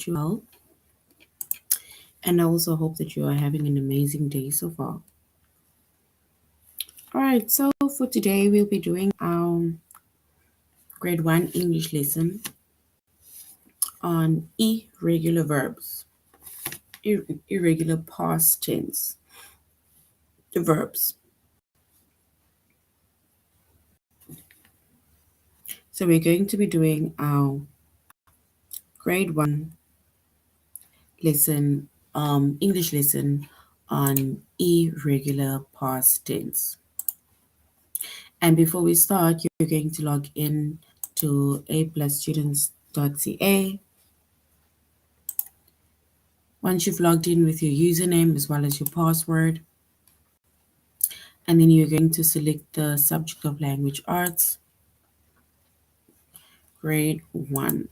you well, and I also hope that you are having an amazing day so far. All right, so for today, we'll be doing our grade 1 English lesson on irregular verbs, irregular past tense, the verbs. So we're going to be doing our grade 1 lesson, English lesson on irregular past tense. And before we start, you're going to log in to aplusstudents.ca. Once you've logged in with your username as well as your password, and then you're going to select the subject of language arts, grade 1.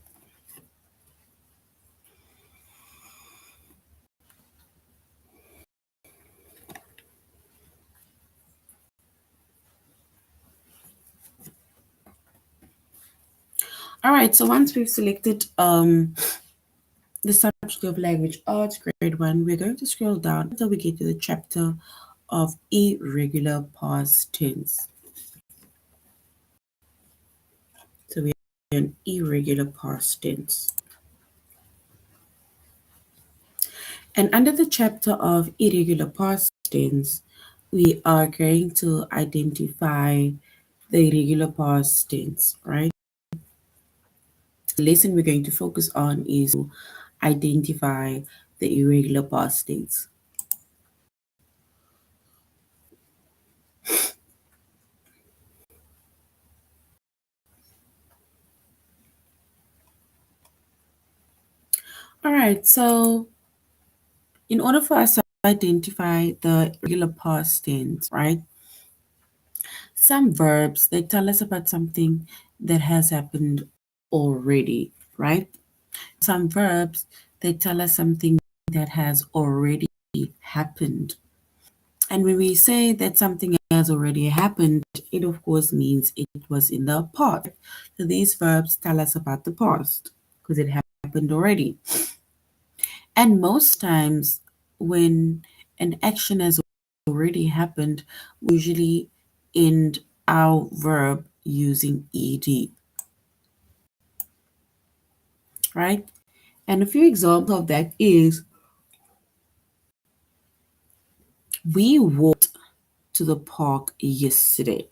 All right, so once we've selected the subject of language arts, grade 1, we're going to scroll down until we get to the chapter of irregular past tense. So we're in irregular past tense. And under the chapter of irregular past tense, we are going to identify the irregular past tense, right? The lesson we're going to focus on is to identify the irregular past tense. All right, so in order for us to identify the irregular past tense, right? Some verbs, they tell us about something that has happened already, right? Some verbs, they tell us something that has already happened. And when we say that something has already happened, it of course means it was in the past. So these verbs tell us about the past because it happened already. And most times when an action has already happened, we usually end our verb using ed, right? And a few examples of that is we walked to the park yesterday.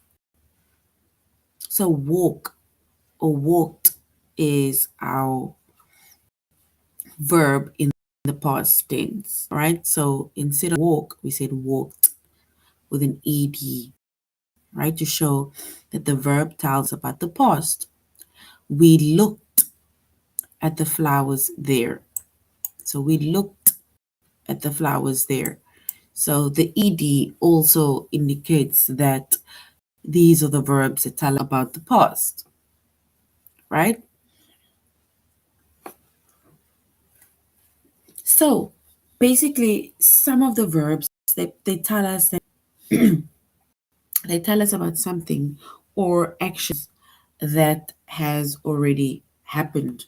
So walk or walked is our verb in the past tense, right? So instead of walk, we said walked with an ed, right? To show that the verb tells about the past. We looked at the flowers there. So we looked at the flowers there. So the ed also indicates that these are the verbs that tell about the past, right? So basically, some of the verbs they tell us that they tell us about something or actions that has already happened.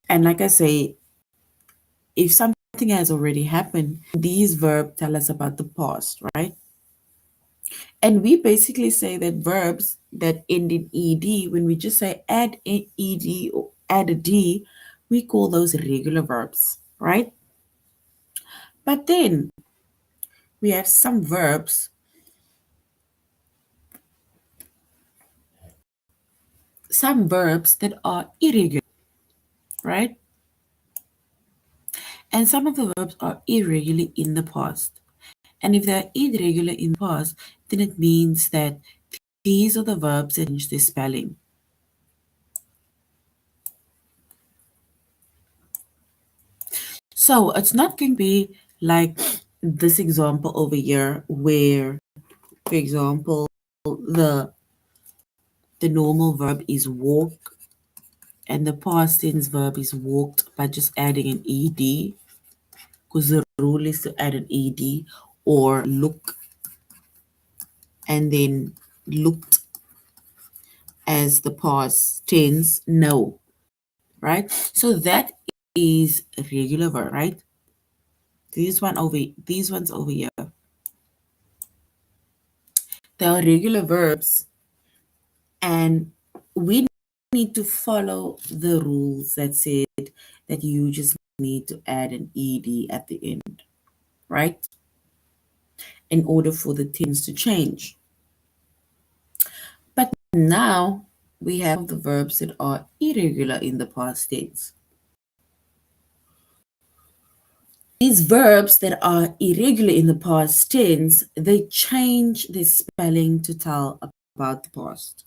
And like I say, if something has already happened, these verbs tell us about the past, right? And we basically say that verbs that end in ed, when we just say add an ed or add a d, we call those regular verbs, right? But then we have some verbs that are irregular, right? And some of the verbs are irregular in the past. And if they're irregular in the past, then it means that these are the verbs that change their spelling. So it's not going to be like this example over here where, for example, the normal verb is walk and the past tense verb is walked by just adding an ed, because the rule is to add an ed, or look and then looked as the past tense. No, right? So that is a regular verb, right? These ones over here. They are regular verbs, and we need to follow the rules that said that you just need to add an ed at the end, right? In order for the tense to change. But now we have the verbs that are irregular in the past tense. These verbs that are irregular in the past tense, they change the spelling to tell about the past.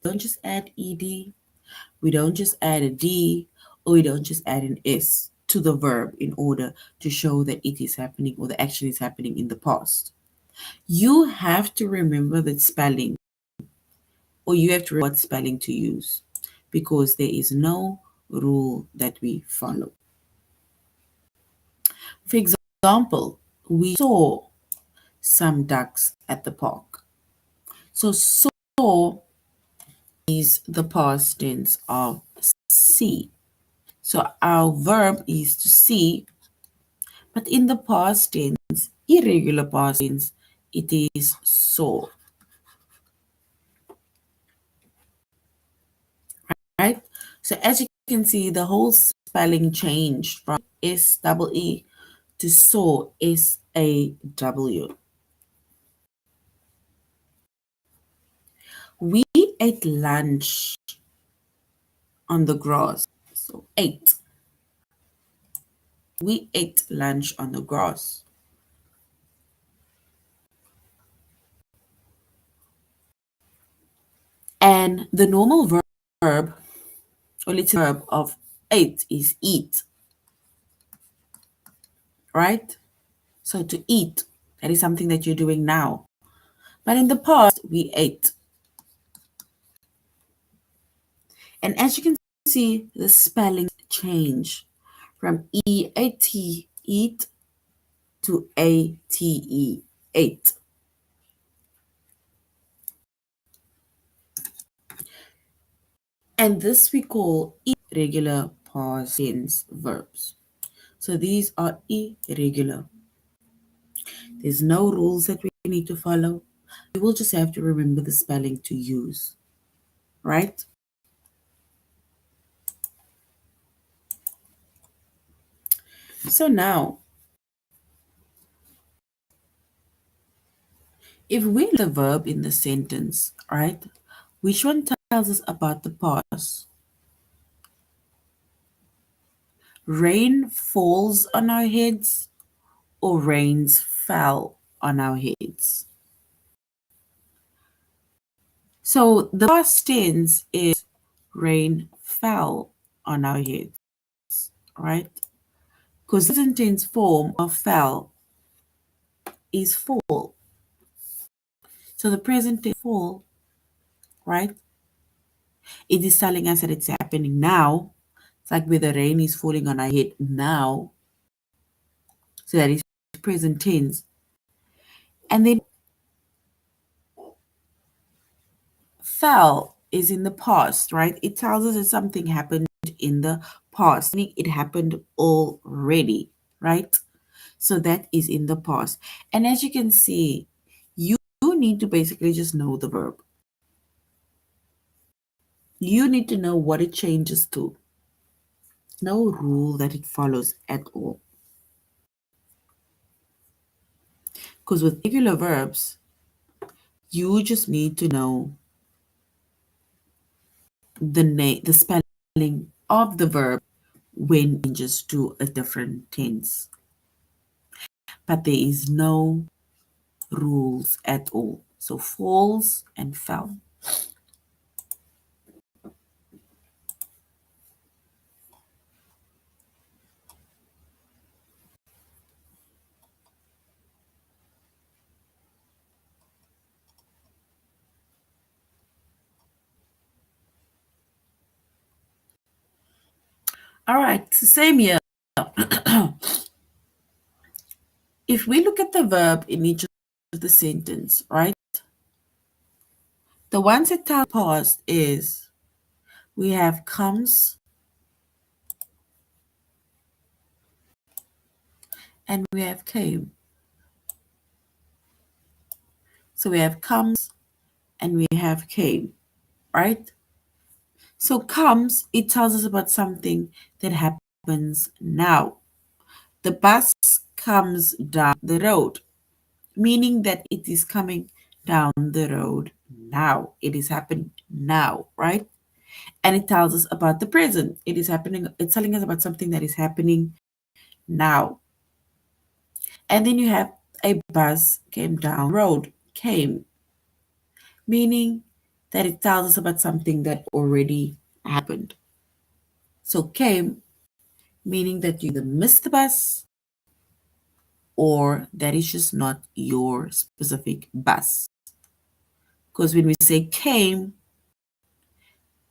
Don't just add ed, we don't just add a d, or we don't just add an s to the verb in order to show that it is happening or the action is happening in the past. You have to remember the spelling, or you have to remember what spelling to use, because there is no rule that we follow. For example, we saw some ducks at the park. So saw is the past tense of see. So our verb is to see, but in the past tense, irregular past tense, it is saw, right? So as you can see, the whole spelling changed from S-double-E to saw, S-A-W. We ate lunch on the grass. So ate. We ate lunch on the grass. And the normal verb, or let's say verb of ate is eat, right? So to eat, that is something that you're doing now. But in the past, we ate. And as you can see, the spelling change from E-A-T, eat, to A-T-E, ate. And this we call irregular past tense verbs. So these are irregular. There's no rules that we need to follow. You will just have to remember the spelling to use, right? So now, if we the verb in the sentence, right? Which one tells us about the past? Rain falls on our heads, or rains fell on our heads? So the past tense is rain fell on our heads, right? Because the present tense form of fell is fall. So the present tense fall, right? It is telling us that it's happening now. It's like where the rain is falling on our head now. So that is present tense. And then fell is in the past, right? It tells us that something happened in the past, meaning it happened already, right? So that is in the past. And as you can see, you need to basically just know the verb. You need to know what it changes to. No rule that it follows at all. Because with regular verbs, you just need to know the spelling of the verb when it changes to a different tense. But there is no rules at all. So falls and fell. All right, so same here. If we look at the verb in each of the sentence, right? The ones that tell past is we have comes, and we have came. So we have comes and we have came, right? So comes, it tells us about something that happens now. The bus comes down the road, meaning that it is coming down the road now. It is happening now, right? And it tells us about the present. It is happening, it's telling us about something that is happening now. And then you have a bus came down road, came, meaning that it tells us about something that already happened. So came, meaning that you either missed the bus or that is just not your specific bus. Because when we say came,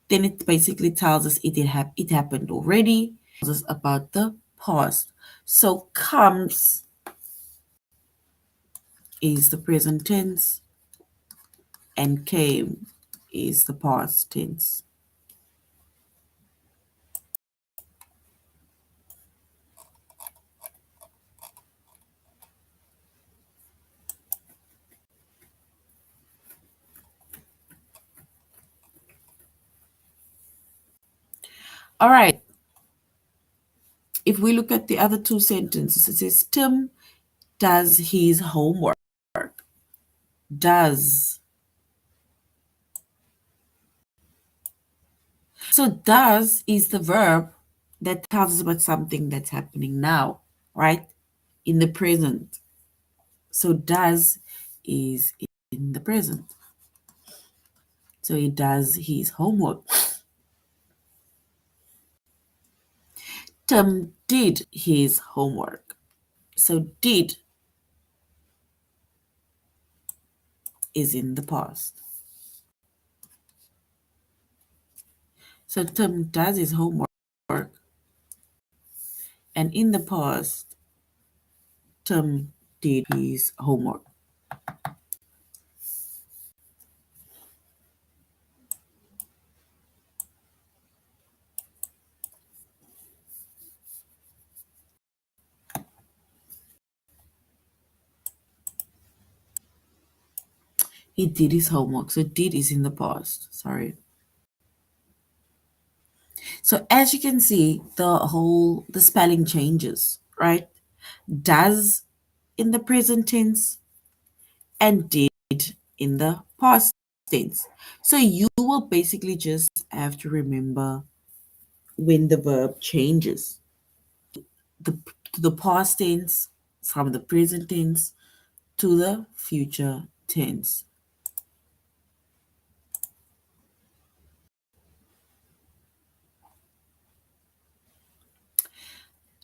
then it basically tells us it happened already, tells us about the past. So comes is the present tense and came is the past tense. All right. If we look at the other two sentences, it says Tim does his homework. Does. So does is the verb that tells us about something that's happening now, right? In the present. So does is in the present. So he does his homework. Tim did his homework. So did is in the past. So Tim does his homework, and in the past, Tim did his homework. He did his homework. So did is in the past. Sorry. So as you can see, the spelling changes, right? Does in the present tense and did in the past tense. So you will basically just have to remember when the verb changes. The to the past tense, from the present tense to the future tense.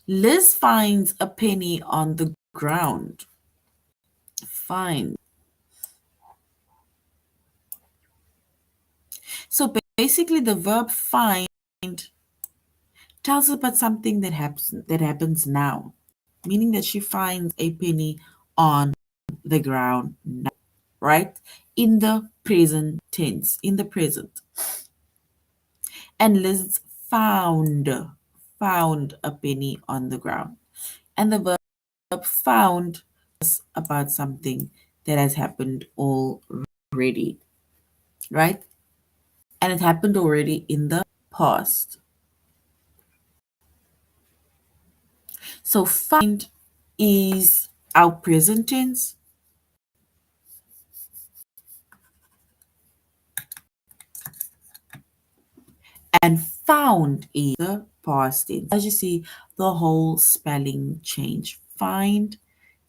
Liz finds a penny on the ground. Find. So basically, the verb find tells us about something that happens now, meaning that she finds a penny on the ground now, right? In the present tense, in the present. And Liz found a penny on the ground. And the verb found is about something that has happened already, right? And it happened already in the past. So find is our present tense and found is the past tense. As you see, the whole spelling change. Find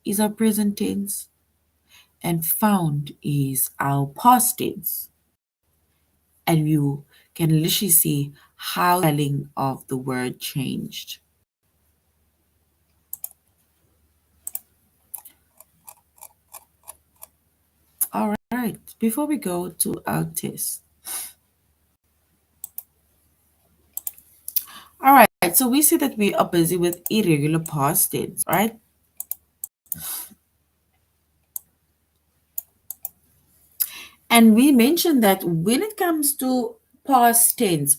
is our present tense and found is our past tense. And you can literally see how the spelling of the word changed. All right, before we go to our test. All right, so we see that we are busy with irregular past tense, right? And we mentioned that when it comes to past tense,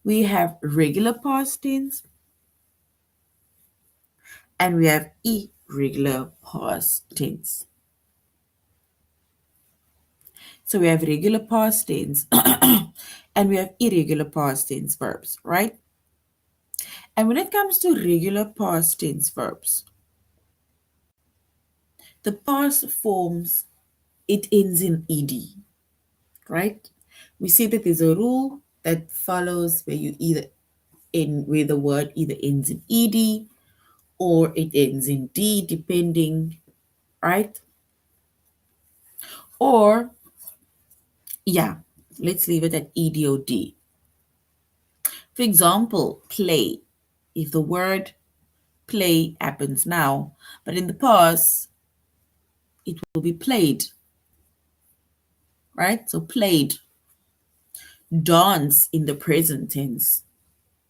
we have regular past tense, and we have irregular past tense. So we have regular past tense and we have irregular past tense verbs, right? And when it comes to regular past tense verbs, the past forms, it ends in ed, right? We see that there's a rule that follows where you either in where the word either ends in ed or it ends in d, depending, right? Or yeah, let's leave it at ed or d. For example, play. If the word play happens now, but in the past, it will be played, right? So played. Dance in the present tense,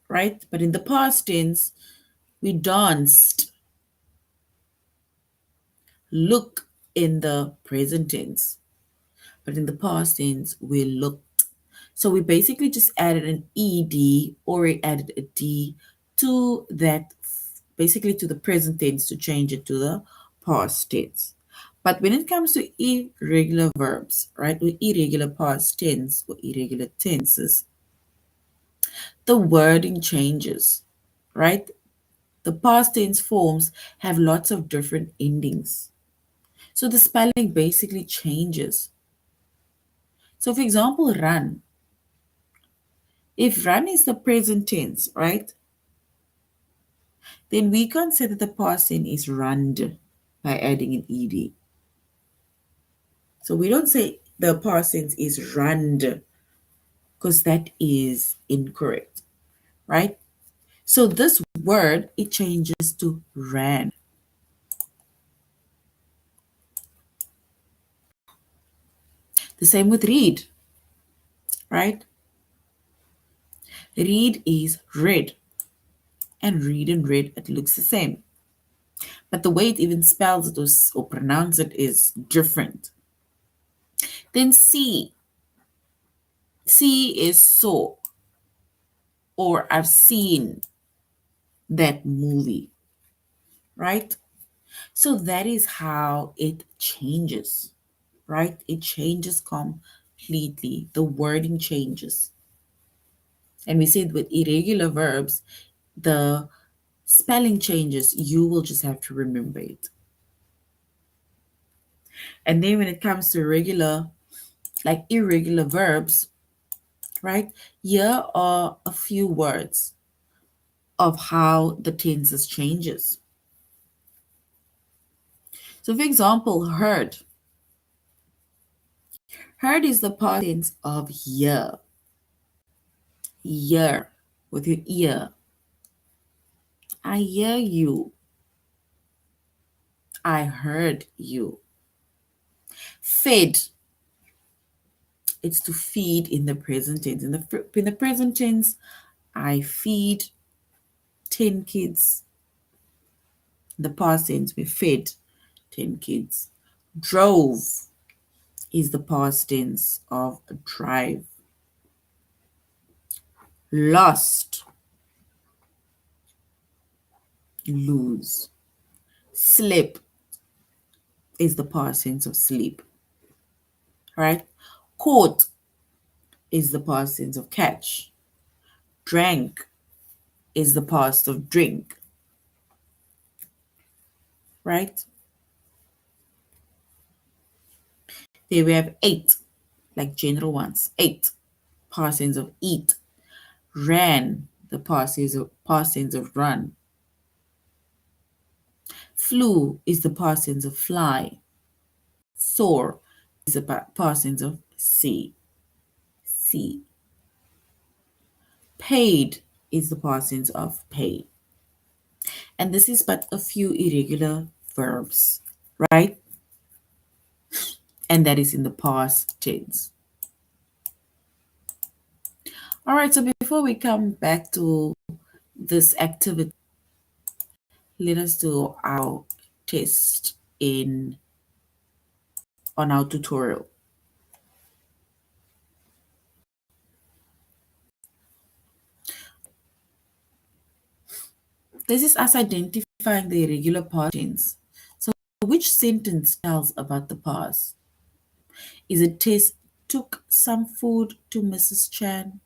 right? But in the past tense, we danced. Look in the present tense, but in the past tense, we looked. So we basically just added an ed or we added a d to that, basically to the present tense to change it to the past tense. But when it comes to irregular verbs, right, or irregular past tense or irregular tenses, the wording changes, right? The past tense forms have lots of different endings. So the spelling basically changes. So, for example, run. If run is the present tense, right, then we can say that the past tense is runned by adding an ed. So we don't say the past tense is runned because that is incorrect, right? So this word, it changes to ran. The same with read, right? Read is read, and read and read, it looks the same. But the way it even spells it or pronounce it is different. Then see. See is saw, or I've seen that movie, right? So that is how it changes, right? It changes completely. The wording changes. And we said with irregular verbs, the spelling changes. You will just have to remember it. And then when it comes to regular, like irregular verbs, right? Here are a few words of how the tenses changes. So for example, heard. Heard is the past tense of hear. Hear with your ear. I hear you. I heard you. Fed. It's to feed in the present tense. In the present tense, I feed 10 kids. In the past tense, we fed 10 kids. Drove is the past tense of drive. Lost, lose. Slip is the past tense of sleep, right? Caught is the past tense of catch. Drank is the past of drink, right? There we have ate, like general ones. Ate, past tense of eat. Ran, the past tense of run. Flew is the past tense of fly. Soar is the past tense of see. See. Paid is the past tense of pay. And this is but a few irregular verbs, right? And that is in the past tense. All right, so before we come back to this activity, let us do our test in on our tutorial. This is us identifying identifying the irregular past tense. So, which sentence tells about the past? Is it Tess took some food to Mrs. Chan,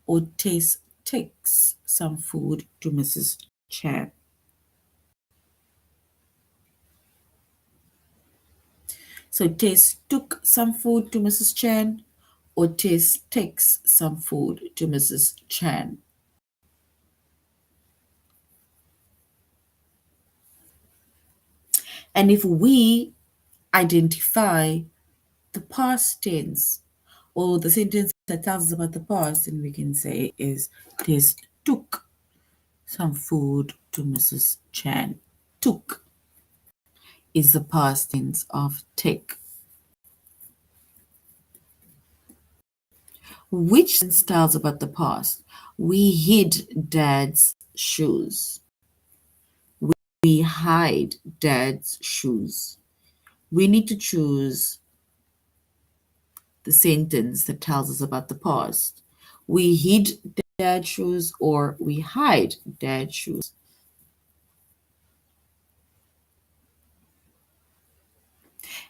or Tess takes some food to Mrs. Chan? So, Tess took some food to Mrs. Chan, or Tess takes some food to Mrs. Chan. And if we identify the past tense or the sentence that tells us about the past, then we can say is Tess took some food to Mrs. Chan. Took is the past tense of take. Which sentence tells about the past? We hid Dad's shoes. We hide Dad's shoes. We need to choose the sentence that tells us about the past. We hid Dad's shoes, or we hide Dad's shoes.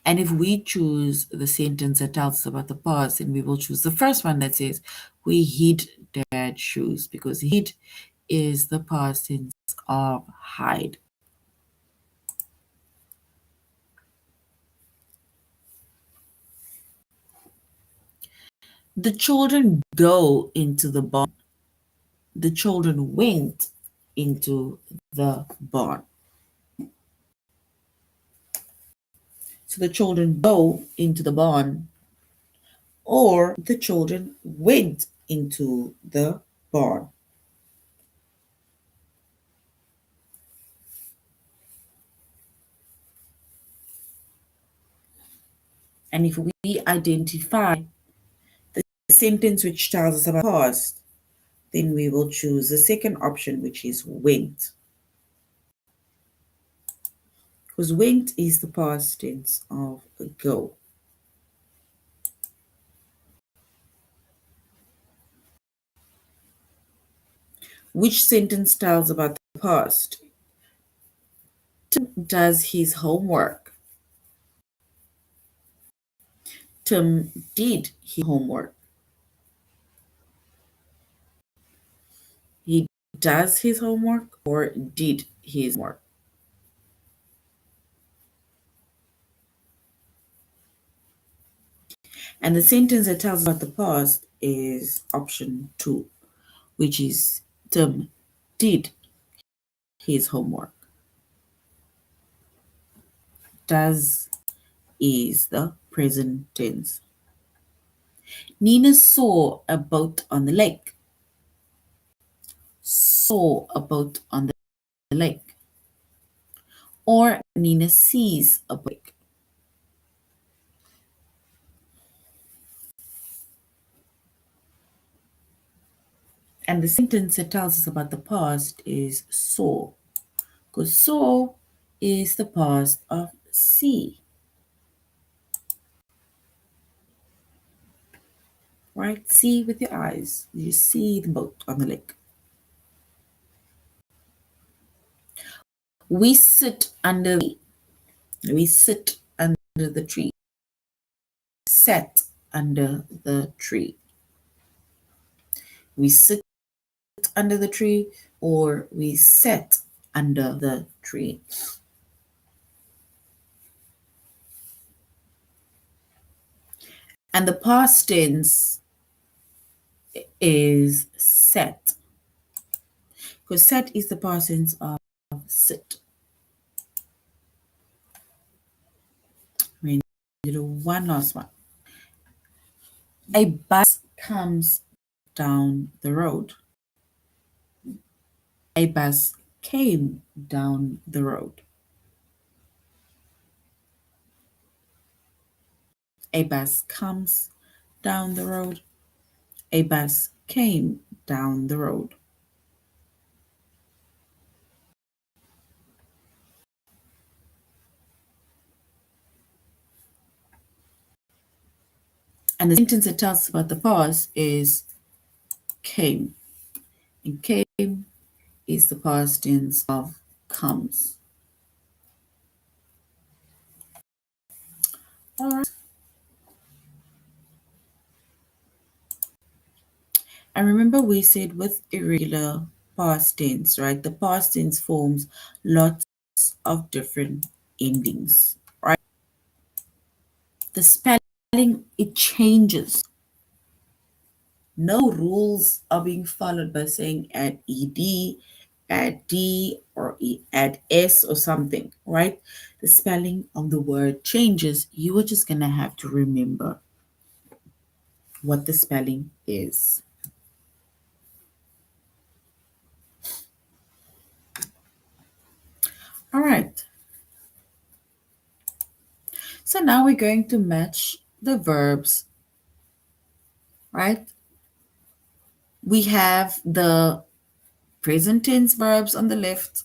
And if we choose the sentence that tells us about the past, then we will choose the first one that says, we hid Dad's shoes, because hid is the past tense of hide. The children go into the barn. The children went into the barn. So the children go into the barn, or the children went into the barn. And if we identify the sentence which tells us about past, then we will choose the second option, which is went. Because went is the past tense of go. Which sentence tells about the past? Tim does his homework. Tim did his homework. He does his homework, or did his homework. And the sentence that tells about the past is option 2, which is Tim did his homework. Does is the present tense. Nina saw a boat on the lake. Saw a boat on the lake. Or Nina sees a boat. And the sentence that tells us about the past is saw, because saw is the past of see. Right? See with your eyes. You see the boat on the lake. We sit under the tree. Sat under the tree. We sit under the tree, or we sat under the tree. And the past tense is sat, because sat is the past tense of sit. We do one last one. A bus comes down the road. A bus came down the road. A bus comes down the road. A bus came down the road. And the sentence that tells us about the past is came. And came is the past tense of comes. All right. And remember we said with irregular past tense, right? The past tense forms lots of different endings, right? The spelling, it changes. No rules are being followed by saying add ed, add d, or add s or something, right? The spelling of the word changes. You are just going to have to remember what the spelling is. All right. So now we're going to match the verbs, right? We have the present tense verbs on the left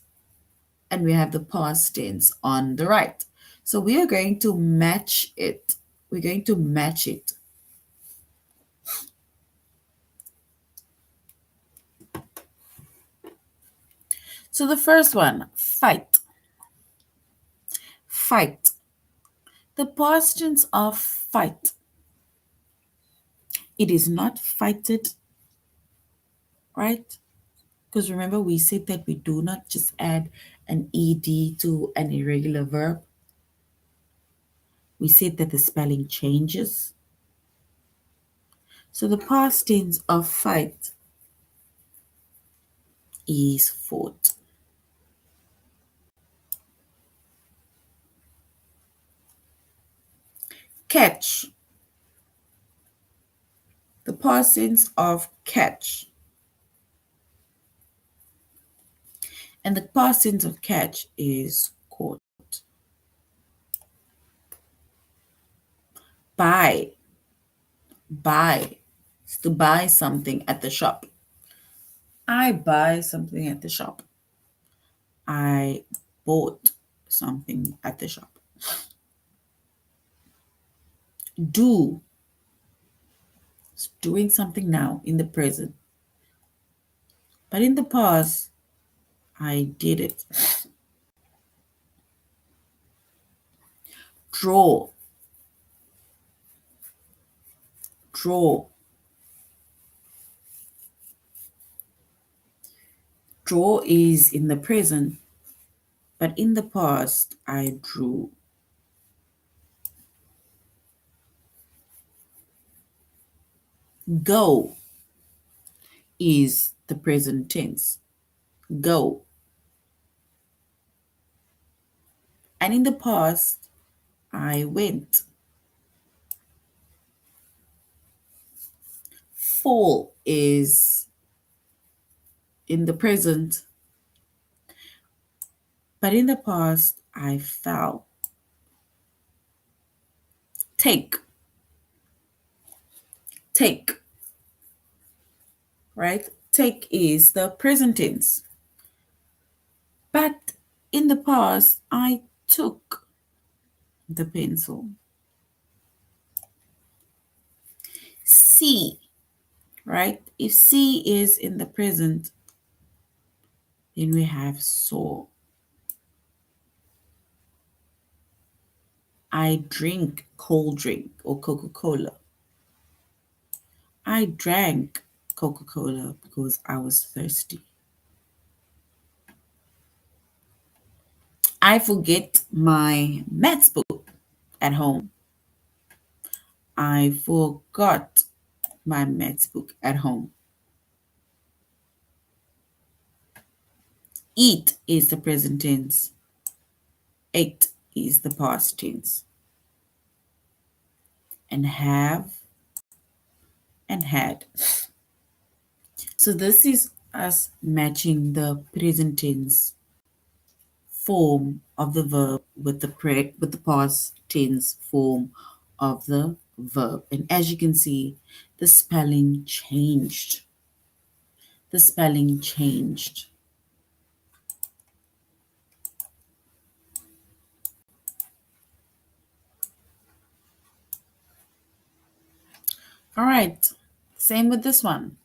and we have the past tense on the right. So we are going to match it. We're going to match it. So the first one, fight. Fight. The past tense of fight. It is not fighted, right? Because remember we said that we do not just add an ed to an irregular verb. We said that the spelling changes. So the past tense of fight is fought. Catch. The past tense of catch. And the past tense of catch is caught. Buy. Buy. It's to buy something at the shop. I buy something at the shop. I bought something at the shop. Do. It's doing something now in the present. But in the past, I did it. Draw. Draw. Draw is in the present, but in the past, I drew. Go is the present tense. Go. And in the past, I went. Fall is in the present, but in the past, I fell. Take. Take. Right? Take is the present tense. But in the past, I took the pencil. See. Right? If see is in the present, then we have saw. I drink cold drink or Coca-Cola. I drank Coca-Cola because I was thirsty. I forget my maths book at home. I forgot my maths book at home. Eat is the present tense. Ate is the past tense. And have and had. So this is us matching the present tense form of the verb with the past tense form of the verb. And as you can see, the spelling changed. The spelling changed. All right, same with this one.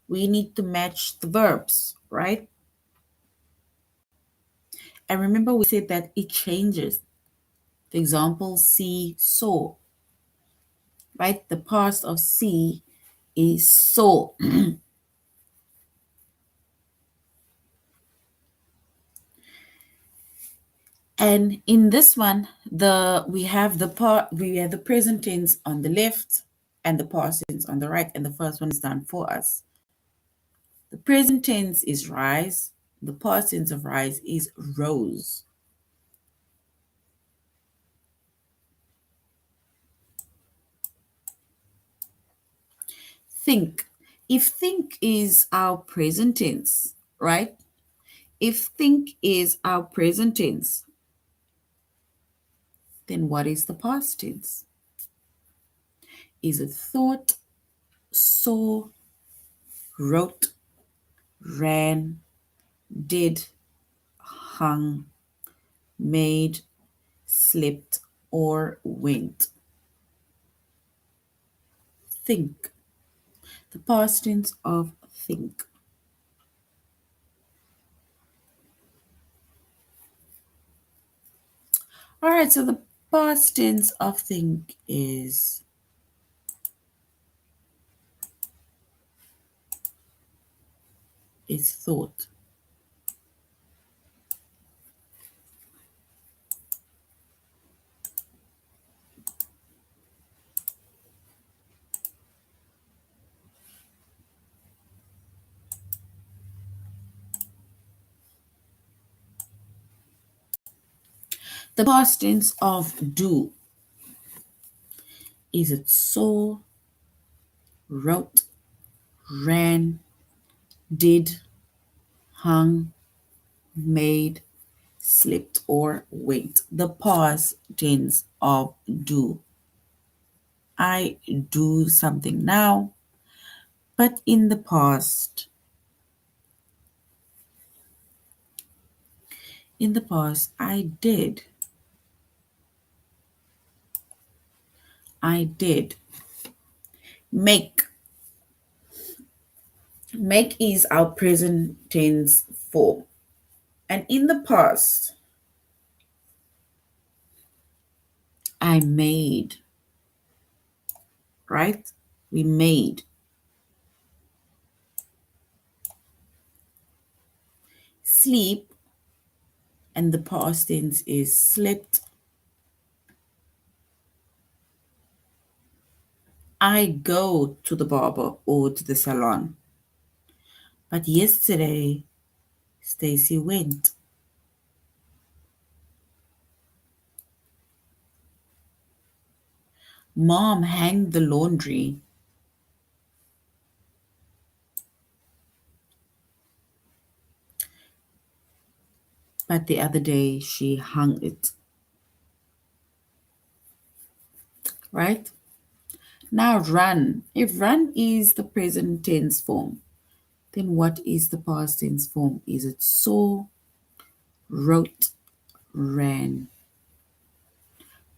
We need to match the verbs, right? And remember, we said that it changes. For example, see, saw, right? The past of see is saw. And in this one, we have the present tense on the left and the past tense on the right, and the first one is done for us. The present tense is rise. The past tense of rise is rose. Think. If think is our present tense, right? If think is our present tense, then what is the past tense? Is it thought, saw, wrote, ran, did, hung, made, slept, or went? Think. The past tense of think. All right, so the past tense of think is thought. The past tense of do is it saw, wrote, ran, did, hung, made, slept, or went. The past tense of do. I do something now, but in the past, I did. I did. Make. Make is our present tense form. And in the past, I made. Right? We made. Sleep, and the past tense is slept. I go to the barber or to the salon. But yesterday, Stacy went. Mom hanged the laundry, but the other day she hung it. Right? Now run. If run is the present tense form, then what is the past tense form? Is it saw, wrote, ran?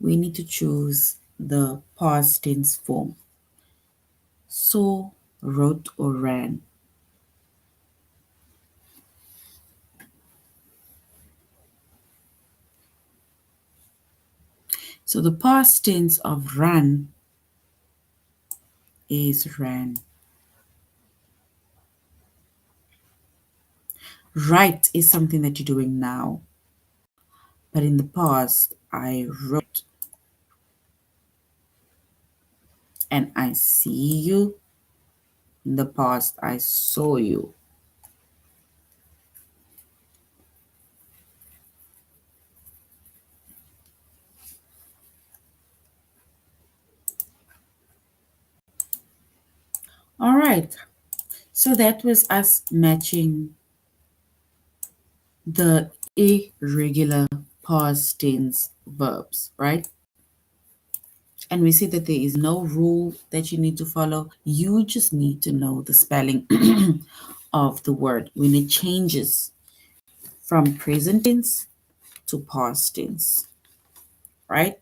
We need to choose the past tense form. Saw, wrote, or ran. So the past tense of run is ran. Write is something that you're doing now. But in the past, I wrote. And I see you. In the past, I saw you. All right. So that was us matching the irregular past tense verbs, right? And we see that there is no rule that you need to follow. You just need to know the spelling of the word when it changes from present tense to past tense, right?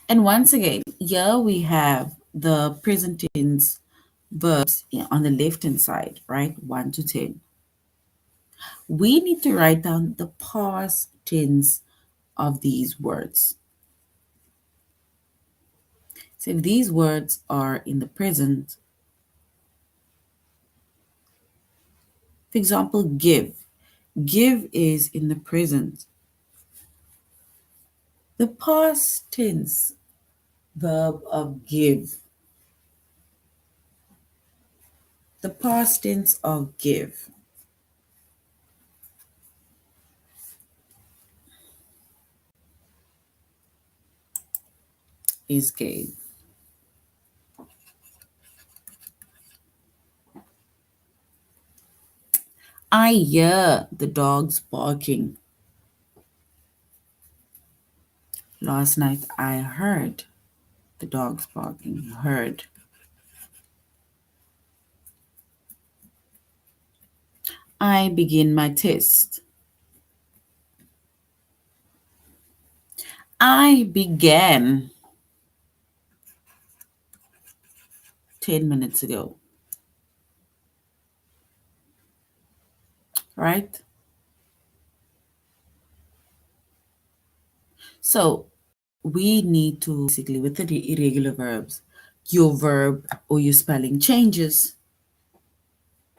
And once again, here we have the present tense verbs on the left hand side, right? 1 to 10. We need to write down the past tense of these words. So if these words are in the present, for example, give. Give is in the present. The past tense verb of give. The past tense of give is gave. I hear the dogs barking. Last night I heard the dogs barking. Heard. I begin my test. I began 10 minutes ago. Right? So we need to basically, with the irregular verbs, your verb or your spelling changes.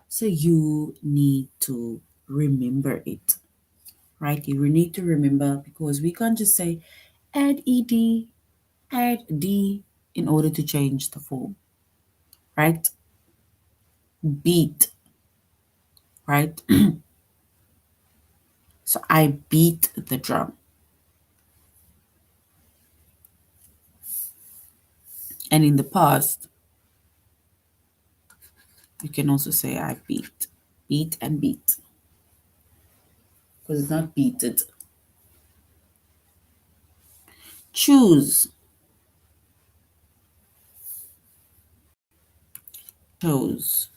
So you need to remember it, right? You need to remember because we can't just say add ed, add d in order to change the form, right? Beat, right? So I beat the drum. And in the past, you can also say I beat. Beat and beat. Because it's not beated. Choose. Chose.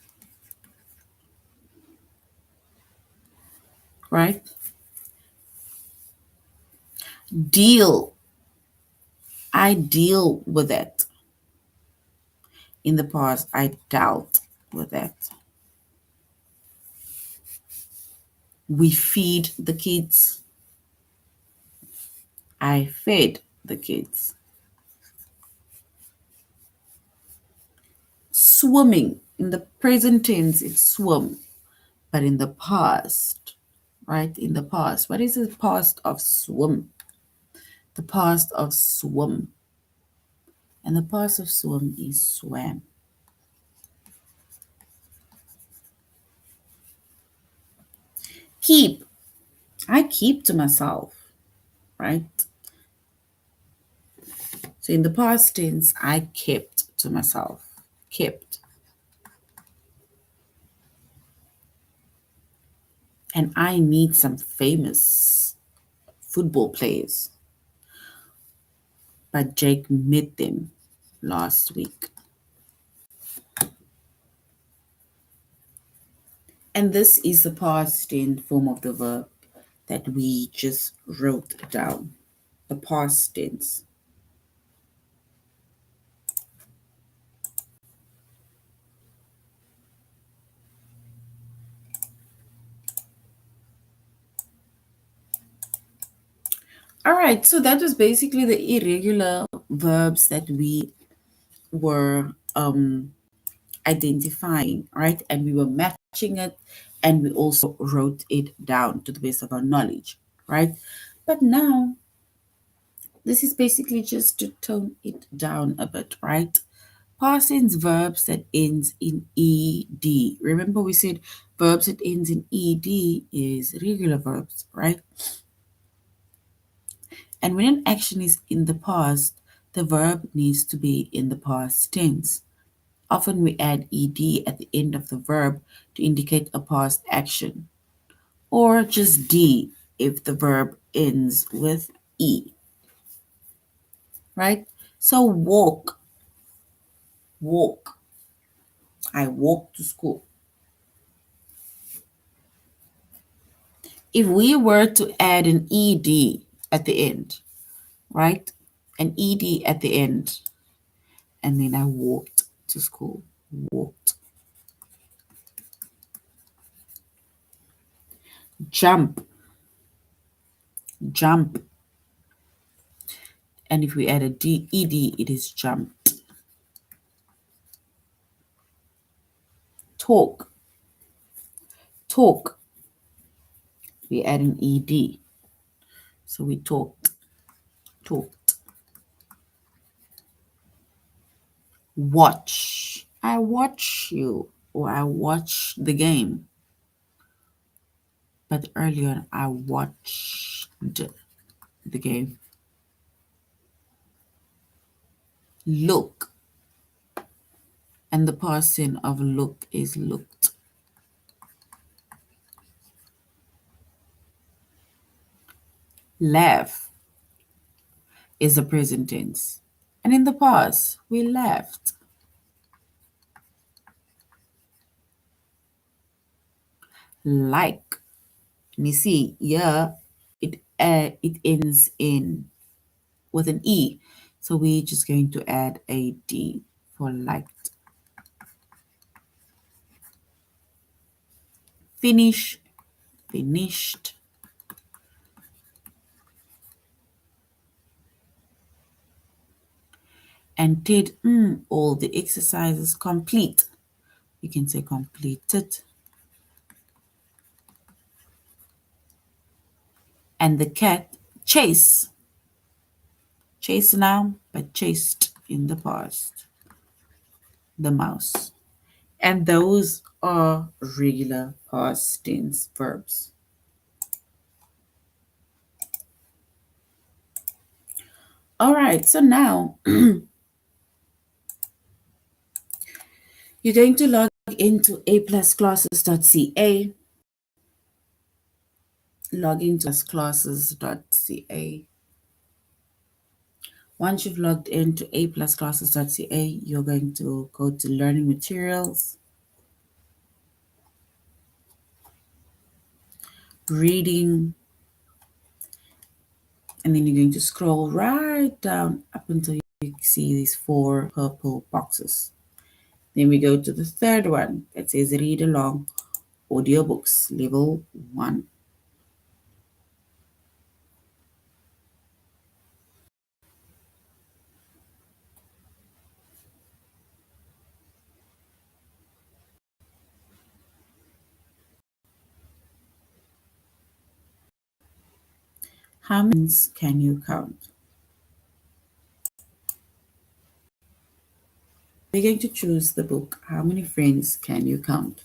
Right? Deal. I deal with it. In the past, I dealt with it. We feed the kids. I fed the kids. Swimming. In the present tense, it's swim. But in the past, right? In the past, what is the past of swim? The past of swim. And the past of swim is swam. Keep. I keep to myself, right? So in the past tense, I kept to myself. Kept. And I meet some famous football players. But Jake met them last week. And this is the past tense form of the verb that we just wrote down. The past tense. All right, so that was basically the irregular verbs that we were identifying, right? And we were matching it and we also wrote it down to the best of our knowledge, right? But now, this is basically just to tone it down a bit, right? Past tense verbs that ends in ed. Remember we said verbs that ends in ed is regular verbs, right? And when an action is in the past, the verb needs to be in the past tense. Often we add ed at the end of the verb to indicate a past action, or just d if the verb ends with e, right? So walk, walk. I walk to school. If we were to add an ed at the end, right? An ed at the end, and then I walked to school. Walked. Jump, jump. And if we add a ed, it is jumped. Talk, talk. We add an ed. So we talked, talked. Watch. I watch you, or I watch the game. But earlier I watched the game. Look. And the person of look is looked. Laugh is the present tense. And in the past, we laughed. Like. And you see, yeah, it ends in with an E. So we're just going to add a D for liked. Finish, finished. And did all the exercises complete. You can say completed. And the cat chase. Chase now, but chased in the past. The mouse. And those are regular past tense verbs. All right, so now you're going to log into aplusclasses.ca. Log into classes.ca. Once you've logged into aplusclasses.ca, you're going to go to learning materials, reading, and then you're going to scroll right down up until you see these 4 purple boxes. Then we go to the third one that says read along audiobooks level 1. How many friends can you count? We're going to choose the book. How many friends can you count?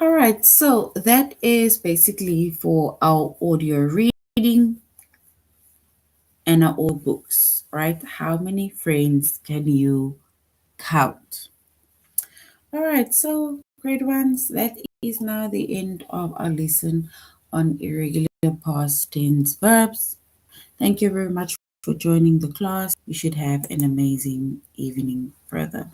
All right, so that is basically for our audio reading and our audio books, right? How many friends can you count? All right, so grade ones, that is now the end of our lesson on irregular past tense verbs. Thank you very much for joining the class. You should have an amazing evening further.